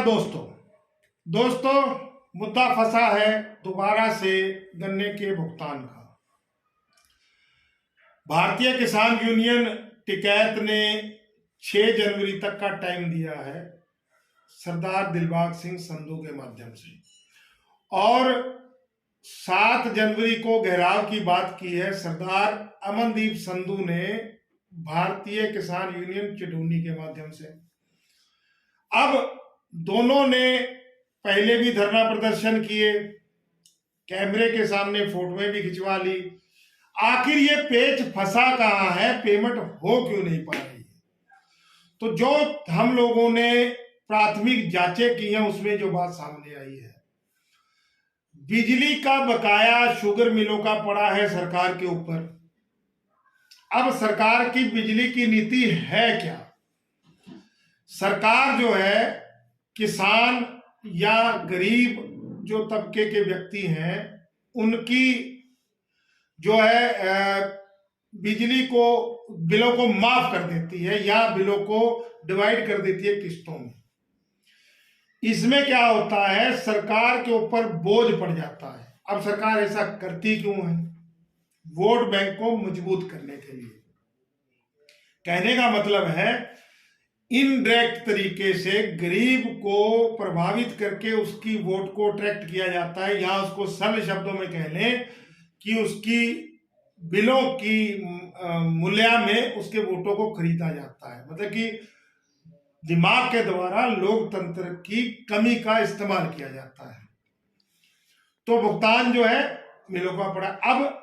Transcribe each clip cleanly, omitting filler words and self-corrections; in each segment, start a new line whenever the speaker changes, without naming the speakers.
दोस्तों दोस्तों मुद्दा फंसा है दोबारा से गन्ने के भुगतान का। भारतीय किसान यूनियन टिकैत ने 6 जनवरी तक का टाइम दिया है सरदार दिलबाग सिंह संधू के माध्यम से, और 7 जनवरी को घेराव की बात की है सरदार अमनदीप संधू ने भारतीय किसान यूनियन चिटूनी के माध्यम से। अब दोनों ने पहले भी धरना प्रदर्शन किए, कैमरे के सामने फोटोएं भी खिंचवा ली। आखिर ये पेच फंसा कहाँ है, पेमेंट हो क्यों नहीं पा रही है? तो जो हम लोगों ने प्राथमिक जांचें की हैं उसमें जो बात सामने आई है, बिजली का बकाया शुगर मिलों का पड़ा है सरकार के ऊपर। अब सरकार की बिजली की नीति है क्या? सरकार जो है किसान या गरीब जो तबके के व्यक्ति हैं उनकी जो है बिजली को बिलों को माफ कर देती है या बिलों को डिवाइड कर देती है किस्तों में। इसमें क्या होता है, सरकार के ऊपर बोझ पड़ जाता है। अब सरकार ऐसा करती क्यों है? वोट बैंक को मजबूत करने के लिए। कहने का मतलब है इनडायरेक्ट तरीके से गरीब को प्रभावित करके उसकी वोट को अट्रैक्ट किया जाता है, या उसको सरल शब्दों में कह लें कि उसकी बिलों की मूल्य में उसके वोटों को खरीदा जाता है। मतलब कि दिमाग के द्वारा लोकतंत्र की कमी का इस्तेमाल किया जाता है। तो भुगतान जो है मिलों का पड़ा। अब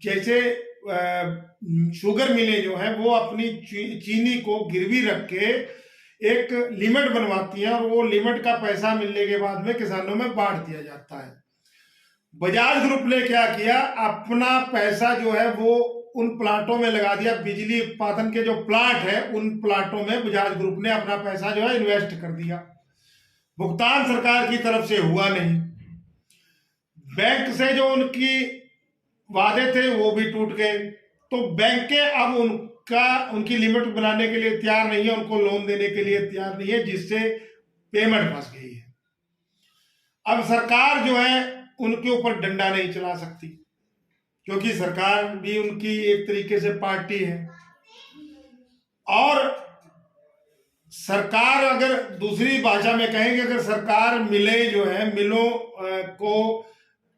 जैसे शुगर मिलें जो है वो अपनी चीनी को गिरवी रख के एक लिमिट बनवाती हैं और वो लिमिट का पैसा मिलने के बाद में किसानों में बांट दिया जाता है। बजाज ग्रुप ने क्या किया, अपना पैसा जो है वो उन प्लांटों में लगा दिया। बिजली उत्पादन के जो प्लांट है उन प्लांटों में बजाज ग्रुप ने अपना पैसा जो है इन्वेस्ट कर दिया। भुगतान सरकार की तरफ से हुआ नहीं। बैंक से जो उनकी वादे थे वो भी टूट गए। तो बैंकें अब उनकी लिमिट बनाने के लिए तैयार नहीं है, उनको लोन देने के लिए तैयार नहीं है, जिससे पेमेंट फंस गई है। अब सरकार जो है उनके ऊपर डंडा नहीं चला सकती, क्योंकि सरकार भी उनकी एक तरीके से पार्टी है। और सरकार, अगर दूसरी भाषा में कहेंगे, अगर सरकार मिलों को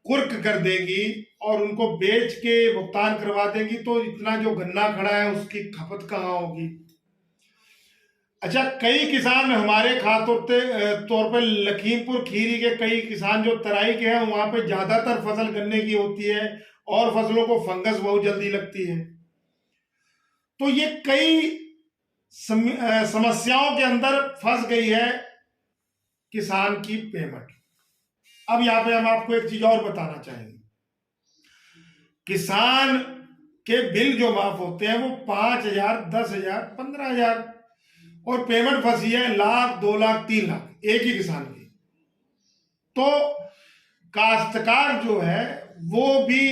कुर्क कर देगी और उनको बेच के भुगतान करवा देगी, तो इतना जो गन्ना खड़ा है उसकी खपत कहाँ होगी? अच्छा, कई किसान हमारे खास तौर पे लखीमपुर खीरी के कई किसान जो तराई के हैं वहां पे ज्यादातर फसल गन्ने की होती है और फसलों को फंगस बहुत जल्दी लगती है। तो ये कई समस्याओं के अंदर फंस गई है किसान की पेमेंट। अब यहाँ पे हम आपको एक चीज और बताना चाहेंगे। किसान के बिल जो माफ होते हैं वो 5,000, 10,000, 15,000, और पेमेंट फंसी है 1,00,000, 2,00,000, 3,00,000 एक ही किसान की। तो काश्तकार जो है वो भी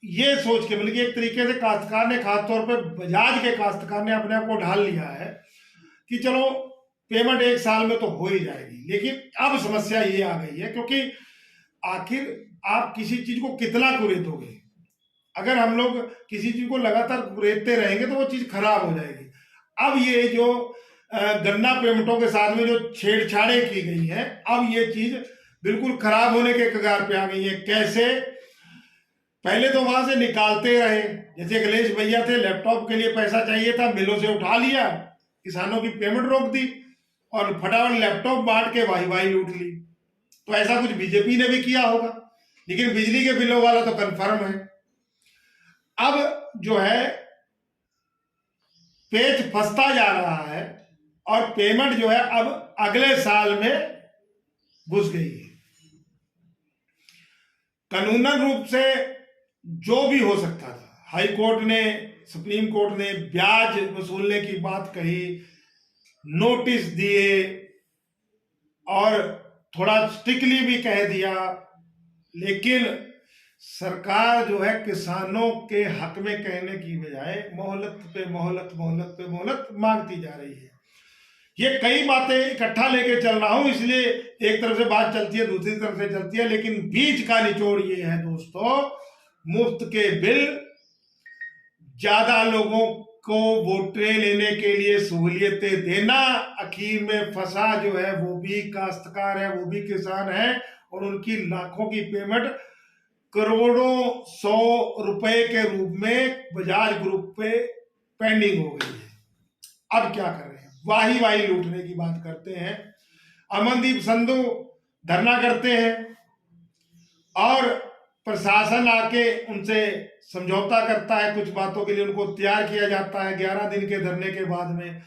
ये सोच के, बल्कि एक तरीके से काश्तकार ने, खासतौर पे बजाज के काश्तकार ने अपने आप को ढाल लिया है कि चलो पेमेंट 1 साल में तो हो ही जाएगी। लेकिन अब समस्या ये आ गई है, क्योंकि आखिर आप किसी चीज को कितना कुरेदोगे? अगर हम लोग किसी चीज को लगातार कुरेदते रहेंगे तो वो चीज खराब हो जाएगी। अब ये जो गन्ना पेमेंटों के साथ में जो छेड़छाड़ें की गई है, अब ये चीज बिल्कुल खराब होने के कगार पे आ गई है। कैसे? पहले तो वहां से निकालते रहे, जैसे अखिलेश भैया थे, लैपटॉप के लिए पैसा चाहिए था, मिलों से उठा लिया, किसानों की पेमेंट रोक दी और फटाफट लैपटॉप बांट के वाही वाही लूट ली। तो ऐसा कुछ बीजेपी ने भी किया होगा, लेकिन बिजली के बिलों वाला तो कंफर्म है। अब जो है पेच फंसता जा रहा है और पेमेंट जो है अब अगले साल में घुस गई है। कानूनन रूप से जो भी हो सकता था, हाई कोर्ट ने, सुप्रीम कोर्ट ने ब्याज वसूलने की बात कही, नोटिस दिए और थोड़ा स्ट्रिक्टली भी कह दिया, लेकिन सरकार जो है किसानों के हक में कहने की बजाय मोहलत पे मोहलत मांगती जा रही है। ये कई बातें इकट्ठा लेके चल रहा हूं, इसलिए एक तरफ से बात चलती है, दूसरी तरफ से चलती है, लेकिन बीच का निचोड़ ये है दोस्तों, मुफ्त के बिल, ज्यादा लोगों को वोटें लेने के लिए सहूलियतें देना, आखिर में फंसा जो है वो भी काश्तकार है, वो भी किसान है, और उनकी लाखों की पेमेंट करोड़ों 100 रुपए के रूप में बजाज ग्रुप पे पेंडिंग हो गई है। अब क्या कर रहे हैं, वाही वाही लूटने की बात करते हैं। अमनदीप संधू धरना करते हैं और प्रशासन आके उनसे समझौता करता है, कुछ बातों के लिए उनको तैयार किया जाता है 11 दिन के धरने के बाद में।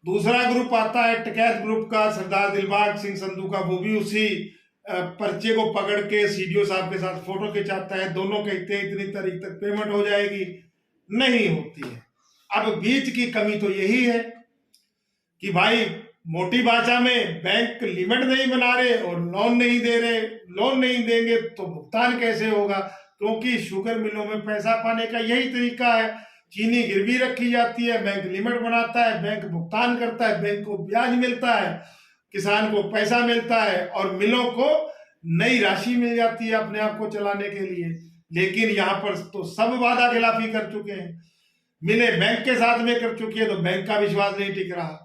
दूसरा ग्रुप आता है टिकैत ग्रुप का, सरदार दिलबाग सिंह संधू का, वो भी उसी पर्चे को पकड़ के सीडीओ साहब के साथ फोटो खिंचाता है। दोनों कहते हैं इतनी तारीख तक पेमेंट हो जाएगी, नहीं होती है। अब बीच की कमी तो यही है कि भाई मोटी भाषा में बैंक लिमिट नहीं बना रहे और लोन नहीं दे रहे। लोन नहीं देंगे तो भुगतान कैसे होगा, क्योंकि शुगर मिलों में पैसा पाने का यही तरीका है, चीनी गिरवी रखी जाती है, बैंक लिमिट बनाता है, बैंक भुगतान करता है, बैंक को ब्याज मिलता है, किसान को पैसा मिलता है और मिलों को नई राशि मिल जाती है अपने आप को चलाने के लिए। लेकिन यहाँ पर तो सब वादा खिलाफी कर चुके हैं, मिलें बैंक के साथ में कर चुकी है तो बैंक का विश्वास नहीं टिक रहा,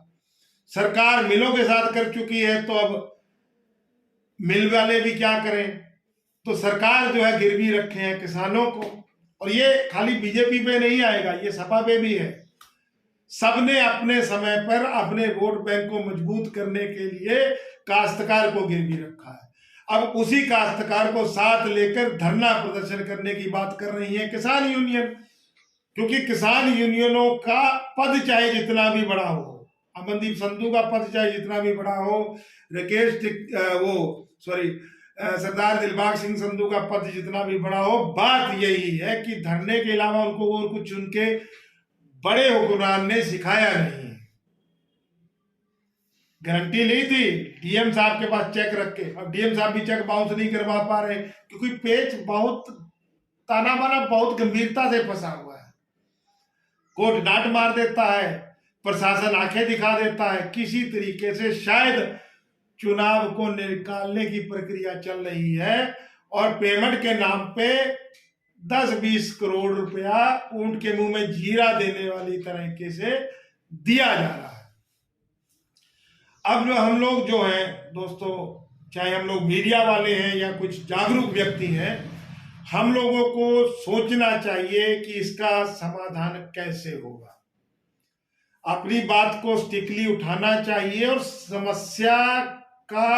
सरकार मिलों के साथ कर चुकी है तो अब मिल वाले भी क्या करें, तो सरकार जो है गिरवी रखे हैं किसानों को। और ये खाली बीजेपी पे नहीं आएगा, ये सपा पे भी है। सबने अपने समय पर अपने वोट बैंक को मजबूत करने के लिए काश्तकार को गिरवी रखा है। अब उसी काश्तकार को साथ लेकर धरना प्रदर्शन करने की बात कर रही है किसान यूनियन, क्योंकि किसान यूनियनों का पद चाहे जितना भी बड़ा हो, अमनदीप संधू का पद चाहे जितना भी बड़ा हो, सरदार दिलबाग सिंह संधू का पद जितना भी बड़ा हो, बात यही है कि धरने के अलावा उनको और कुछ उनके बड़े हुक्मरान ने सिखाया नहीं। गारंटी ली थी डीएम साहब के पास चेक रख के, अब डीएम साहब भी चेक बाउंस नहीं करवा पा रहे क्योंकि पेच बहुत ताना बाना बहुत गंभीरता से फंसा हुआ है। कोर्ट डांट मार देता है, प्रशासन आंखें दिखा देता है, किसी तरीके से शायद चुनाव को निकालने की प्रक्रिया चल रही है और पेमेंट के नाम पे 10-20 करोड़ रुपया ऊंट के मुंह में जीरा देने वाली तरीके से दिया जा रहा है। अब जो हम लोग जो हैं दोस्तों, चाहे हम लोग मीडिया वाले हैं या कुछ जागरूक व्यक्ति हैं, हम लोगों को सोचना चाहिए कि इसका समाधान कैसे होगा। अपनी बात को स्टिकली उठाना चाहिए और समस्या का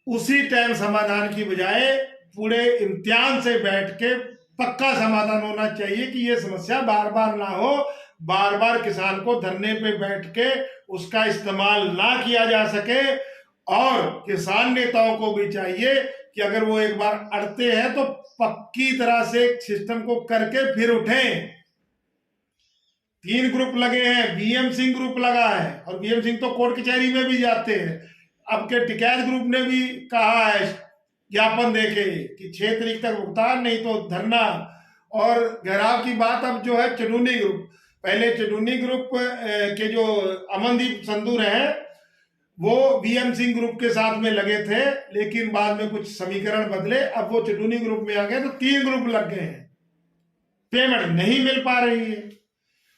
उसी टाइम समाधान की बजाय पूरे इम्तिहान से बैठ के पक्का समाधान होना चाहिए कि ये समस्या बार बार ना हो, बार बार किसान को धरने पे बैठ के उसका इस्तेमाल ना किया जा सके। और किसान नेताओं को भी चाहिए कि अगर वो एक बार अड़ते हैं तो पक्की तरह से सिस्टम को करके फिर उठें। 3 ग्रुप लगे हैं, बीएम सिंह ग्रुप लगा है और बीएम सिंह तो कोर्ट कचहरी में भी जाते हैं। अब के टिकैत ग्रुप ने भी कहा है ज्ञापन देके कि 6 तारीख तक भुगतान नहीं तो धरना। और घेराव की बात अब जो है चुनूनी ग्रुप, पहले चुनूनी ग्रुप के जो अमनदीप संधू रहे वो बीएम सिंह ग्रुप के साथ में लगे थे, लेकिन बाद में कुछ समीकरण बदले, अब वो चुनूनी ग्रुप में आ गए तो 3 ग्रुप लग गए हैं, पेमेंट नहीं मिल पा रही है।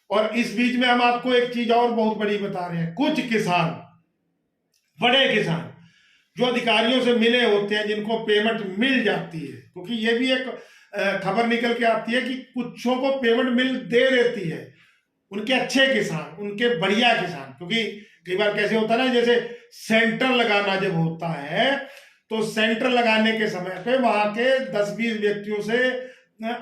और इस बीच में हम आपको एक चीज और बहुत बड़ी बता रहे हैं, कुछ किसान, बड़े किसान जो अधिकारियों से मिले होते हैं जिनको पेमेंट मिल जाती है, क्योंकि ये भी एक खबर निकल के आती है कि कुछों को पेमेंट मिल दे देती है, उनके अच्छे किसान, उनके बढ़िया किसान। क्योंकि कई बार कैसे होता है ना, जैसे सेंटर लगाना जब होता है तो सेंटर लगाने के समय पे वहां के 10-20 व्यक्तियों से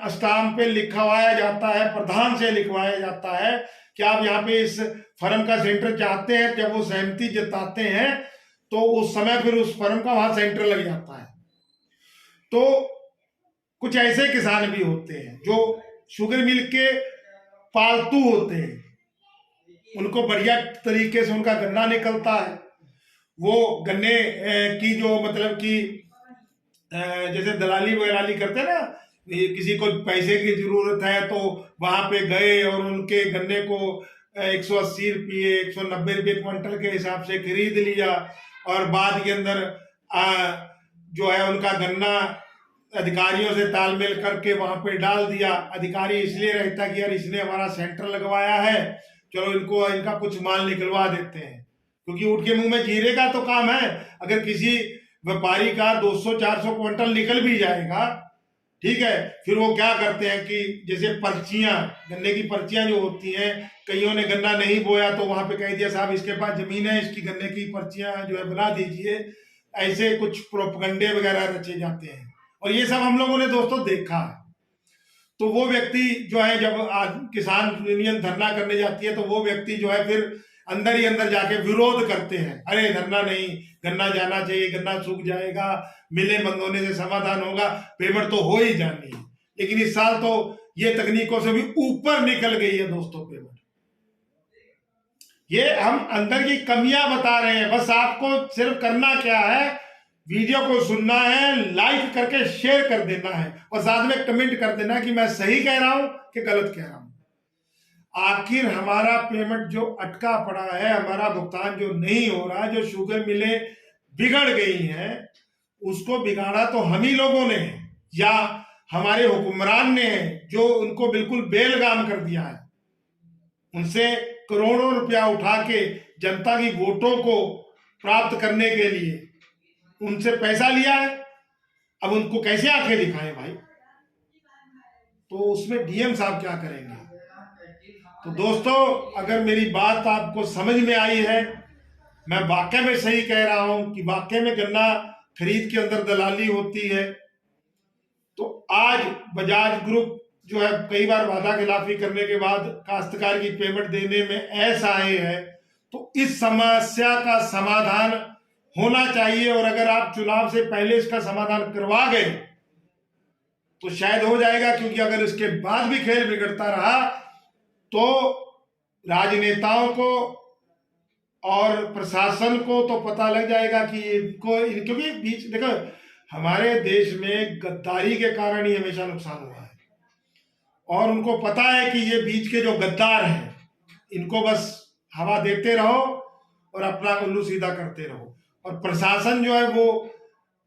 स्टाम्प पे लिखवाया जाता है, प्रधान से लिखवाया जाता है कि आप यहाँ पे इस फर्म का सेंटर चाहते हैं। जब वो सहमति जताते हैं तो उस समय फिर उस फर्म का वहां सेंटर लग जाता है। तो कुछ ऐसे किसान भी होते हैं जो शुगर मिल के पालतू होते हैं, उनको बढ़िया तरीके से उनका गन्ना निकलता है, वो गन्ने की जो मतलब कि जैसे दलाली वगैराली करते हैं ना, किसी को पैसे की जरूरत है तो वहां पे गए और उनके गन्ने को 180 रुपये 190 रुपये क्विंटल के हिसाब से खरीद लिया, और बाद के अंदर जो है उनका गन्ना अधिकारियों से तालमेल करके वहां पे डाल दिया। अधिकारी इसलिए रहता कि यार इसने हमारा सेंटर लगवाया है, चलो इनको इनका कुछ माल निकलवा देते हैं, क्योंकि ऊँट के मुंह में जीरे का तो काम है। अगर किसी व्यापारी का 200-400 क्विंटल निकल भी जाएगा, ठीक है, फिर वो क्या करते हैं कि जैसे पर्चियां, गन्ने की पर्चियां जो होती हैं, कईयों ने गन्ना नहीं बोया तो वहां पे कह दिया साहब इसके पास जमीन है, इसकी गन्ने की पर्चियां जो है बना दीजिए। ऐसे कुछ प्रोपगंडे वगैरह रचे जाते हैं, और ये सब हम लोगों ने दोस्तों देखा है। तो वो व्यक्ति जो है जब किसान यूनियन धरना करने जाती है तो वो व्यक्ति जो है फिर अंदर ही अंदर जाके विरोध करते हैं, अरे धरना नहीं, गन्ना जाना चाहिए, गन्ना सूख जाएगा, मिलें बंद होने से समाधान होगा, पेमेंट तो हो ही जानी है। लेकिन इस साल तो ये तकनीकों से भी ऊपर निकल गई है दोस्तों पेमेंट। ये हम अंदर की कमियां बता रहे हैं, बस आपको सिर्फ करना क्या है, वीडियो को सुनना है, लाइक करके शेयर कर देना है, और साथ में कमेंट कर देना कि मैं सही कह रहा हूं कि गलत कह रहा हूं। आखिर हमारा पेमेंट जो अटका पड़ा है, हमारा भुगतान जो नहीं हो रहा है, जो शुगर मिलें बिगड़ गई हैं, उसको बिगाड़ा तो हम ही लोगों ने या हमारे हुक्मरान ने, जो उनको बिल्कुल बेलगाम कर दिया है। उनसे करोड़ों रुपया उठा के जनता की वोटों को प्राप्त करने के लिए उनसे पैसा लिया है। अब उनको कैसे आंखें दिखाएं भाई? तो उसमें डीएम साहब क्या करेंगे? तो दोस्तों, अगर मेरी बात आपको समझ में आई है, मैं वाकई में सही कह रहा हूं कि वाकई में गन्ना खरीद के अंदर दलाली होती है, तो आज बजाज ग्रुप जो है कई बार वादा खिलाफी करने के बाद काश्तकार की पेमेंट देने में असहाय है। तो इस समस्या का समाधान होना चाहिए, और अगर आप चुनाव से पहले इसका समाधान करवा गए तो शायद हो जाएगा, क्योंकि अगर इसके बाद भी खेल बिगड़ता रहा तो राजनेताओं को और प्रशासन को तो पता लग जाएगा कि क्योंकि बीच देखो, हमारे देश में गद्दारी के कारण ही हमेशा नुकसान हुआ है, और उनको पता है कि ये बीच के जो गद्दार हैं इनको बस हवा देते रहो और अपना उल्लू सीधा करते रहो, और प्रशासन जो है वो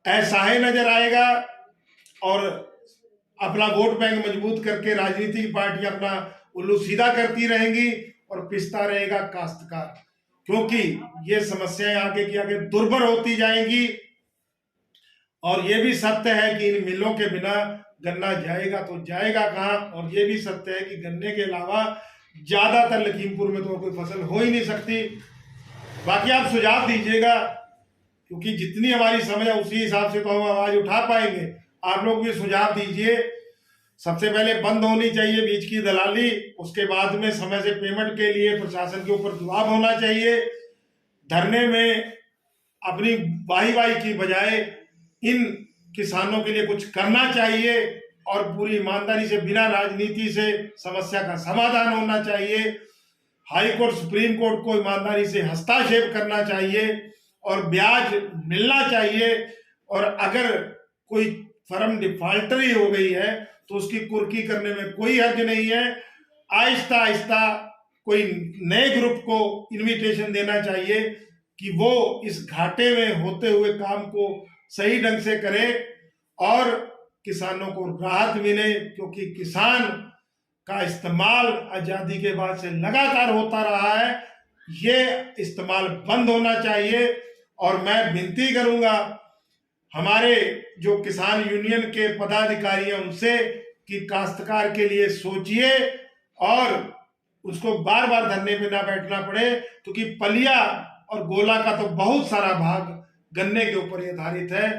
असहाय नजर आएगा और अपना वोट बैंक मजबूत करके राजनीतिक पार्टी अपना उल्लू सीधा करती रहेंगी और पिसता रहेगा काश्तकार, क्योंकि ये समस्याएं आगे की आगे दुर्भर होती जाएंगी। और ये भी सत्य है कि इन मिलों के बिना गन्ना जाएगा तो जाएगा कहाँ, और ये भी सत्य है कि गन्ने के अलावा ज्यादातर लखीमपुर में तो कोई फसल हो ही नहीं सकती। बाकी आप सुझाव दीजिएगा, क्योंकि जितनी हमारी समझ है उसी हिसाब से तो हम आवाज उठा पाएंगे। आप लोग भी सुझाव दीजिए। सबसे पहले बंद होनी चाहिए बीच की दलाली, उसके बाद में समय से पेमेंट के लिए प्रशासन के ऊपर दबाव होना चाहिए। धरने में अपनी वाही वाही की बजाय इन किसानों के लिए कुछ करना चाहिए, और पूरी ईमानदारी से बिना राजनीति से समस्या का समाधान होना चाहिए। हाई कोर्ट सुप्रीम कोर्ट को ईमानदारी से हस्तक्षेप करना चाहिए और ब्याज मिलना चाहिए, और अगर कोई फर्म डिफॉल्टरी हो गई है तो उसकी कुर्की करने में कोई हर्ज नहीं है। आहिस्ता आहिस्ता कोई नए ग्रुप को इनविटेशन देना चाहिए कि वो इस घाटे में होते हुए काम को सही ढंग से करे और किसानों को राहत मिले, क्योंकि किसान का इस्तेमाल आजादी के बाद से लगातार होता रहा है। ये इस्तेमाल बंद होना चाहिए, और मैं विनती करूंगा हमारे जो किसान यूनियन के पदाधिकारी हैं उनसे कि काश्तकार के लिए सोचिए और उसको बार बार धरने पे ना बैठना पड़े, क्योंकि पलिया और गोला का तो बहुत सारा भाग गन्ने के ऊपर आधारित है।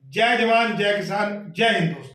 जय जवान जय किसान, जय हिंद दोस्तों।